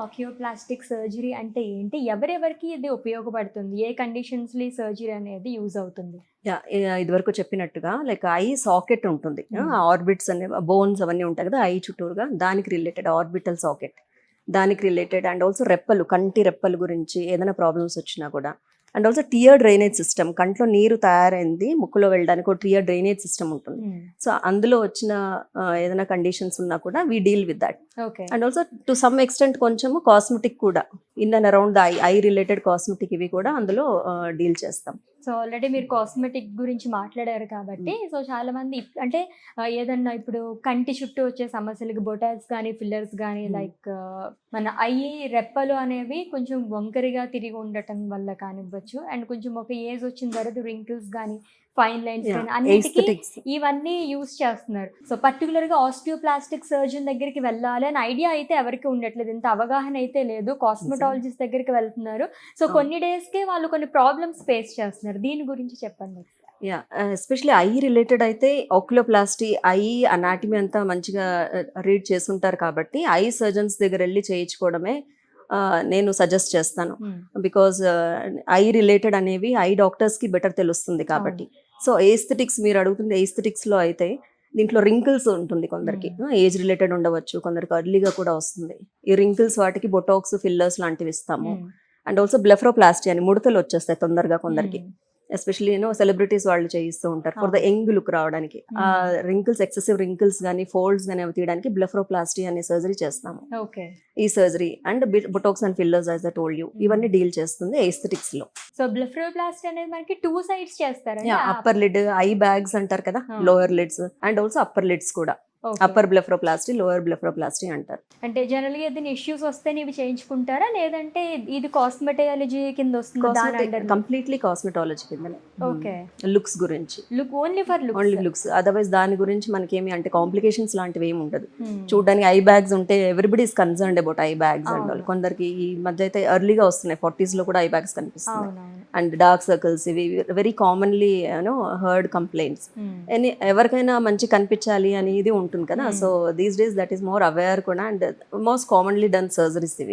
ఆక్యోప్లాస్టిక్ surgery అంటే ఏంటి? ఎవరెవరికి ఇది ఉపయోగపడుతుంది? ఏ కండిషన్స్‌లో ఈ సర్జరీ అనేది యూజ్ అవుతుంది? ఇదివరకు చెప్పినట్టుగా లైక్ ఐ సాకెట్ ఉంటుంది. ఆర్బిట్స్ అనే బోన్స్ అవన్నీ ఉంటాయి కదా ఐ చుట్టూరుగా, దానికి రిలేటెడ్ ఆర్బిటల్ సాకెట్, దానికి రిలేటెడ్. అండ్ ఆల్సో రెప్పలు, కంటి రెప్పల గురించి ఏదైనా ప్రాబ్లమ్స్ వచ్చినా కూడా. And also tear drainage system, కంట్లో నీరు తయారైంది ముక్కులో వెళ్ళడానికి ఒక టియర్ డ్రైనేజ్ సిస్టమ్ ఉంటుంది. సో అందులో వచ్చిన ఏదైనా కండిషన్స్ ఉన్నా కూడా we deal with that. Okay. And also to some extent కొంచెము కాస్మెటిక్ కూడా, in and around the I related cosmetic ఇవి కూడా అందులో డీల్ చేస్తాం. సో ఆల్రెడీ మీరు కాస్మెటిక్ గురించి మాట్లాడారు కాబట్టి, సో చాలా మంది అంటే ఏదన్నా ఇప్పుడు కంటి చుట్టూ వచ్చే సమస్యలకి బొటాక్స్ కానీ ఫిల్లర్స్ కానీ లైక్ మన రెప్పలు అనేవి కొంచెం వంకరిగా తిరిగి ఉండటం వల్ల కానివ్వచ్చు, అండ్ కొంచెం ఒక ఏజ్ వచ్చిన తర్వాత రింకిల్స్ కానీ ఫైన్ లైన్స్ కానీ అన్నిటికీ ఇవన్నీ యూస్ చేస్తున్నారు. సో పర్టికులర్గా ఆస్టియోప్లాస్టిక్ సర్జన్ దగ్గరికి వెళ్ళాలి అని ఐడియా అయితే ఎవరికి ఉండట్లేదు, ఇంత అవగాహన అయితే లేదు. కాస్మెటాలజిస్ట్ దగ్గరికి వెళ్తున్నారు. సో కొన్ని డేస్కే వాళ్ళు కొన్ని ప్రాబ్లమ్స్ ఫేస్ చేస్తున్నారు. దీని గురించి చెప్పండి. ఎస్పెషలీ ఐ రిలేటెడ్ అయితే ఆక్యులోప్లాస్టీ, ఐ అనాటమీ అంతా మంచిగా రీడ్ చేసుంటారు కాబట్టి ఐ సర్జన్స్ దగ్గర వెళ్ళి చేయించుకోవడమే నేను సజెస్ట్ చేస్తాను. బికాజ్ ఐ రిలేటెడ్ అనేవి ఐ డాక్టర్స్కి బెటర్ తెలుస్తుంది కాబట్టి. సో ఏస్థెటిక్స్ మీరు అడుగుతుంది, ఏస్థెటిక్స్లో అయితే దీంట్లో రింకిల్స్ ఉంటుంది కొందరికి, ఏజ్ రిలేటెడ్ ఉండవచ్చు, కొందరికి అర్లీగా కూడా వస్తుంది. ఈ రింకిల్స్ వాటికి బొటాక్స్ ఫిల్లర్స్ లాంటివి ఇస్తాము. అండ్ ఆల్సో బ్లెఫ్రోప్లాస్టీ అని ముడతలు వచ్చేస్తాయి తొందరగా కొందరికి, ఎస్పెషల్లీ సెలబ్రిటీస్ వాళ్ళు చేయిస్తూ ఉంటారు ఫర్ ద యంగ్ లుక్ రావడానికి. ఆ రింకిల్స్, ఎక్సెసివ్ రింకిల్స్ కానీ ఫోల్డ్స్ కానీ అవి తీయడానికి బ్లెఫ్రోప్లాస్టీ అనే సర్జరీ చేస్తాము. ఈ surgery and Botox and fillers as I told you ఇవన్నీ డీల్ చేస్తుంది ఏస్థెటిక్స్ లో. సో బ్లెఫ్రోప్లాస్టీ అనేది మనకి 2 sides చేస్తారు. అప్పర్ లిడ్, ఐ బ్యాగ్స్ అంటారు కదా, lower lids and also upper lids కూడా. అప్పర్ బ్లెఫ్రోప్లాస్టీ, లోయర్ బ్లెఫ్రోప్లాస్టీ అంటారు. అంటే జనరల్గా ఏదైనా ఇష్యూస్ వస్తే ఇవి చేయించుకుంటారా, లేదంటే ఇది కాస్మెటాలజీ కింద వస్తుంది? కంప్లీట్లీ కాస్మెటాలజీ కింద. ఓకే. లుక్స్ గురించి, ఓన్లీ లుక్స్. అదర్వైజ్ దాని గురించి మనకేమి అంటే కాంప్లికేషన్స్ లాంటివి ఏమి ఉండదు. చూడడానికి ఐ బ్యాగ్స్ ఉంటే everybody is concerned about I bags and all. కొందరికి ఈ మధ్య అయితే ఎర్లీగా వస్తున్నాయి, 40s లో కూడా ఐ బ్యాగ్స్ కనిపిస్తున్నాయి. అండ్ డార్క్ సర్కిల్స్, ఇవి వెరీ కామన్లీ హర్డ్ కంప్లైంట్స్. ఎవరికైనా మంచి కనిపించాలి అని ఇది ఉంటుంది కదా. So these days that is more aware కూడా, and most commonly done surgeries ఇవి.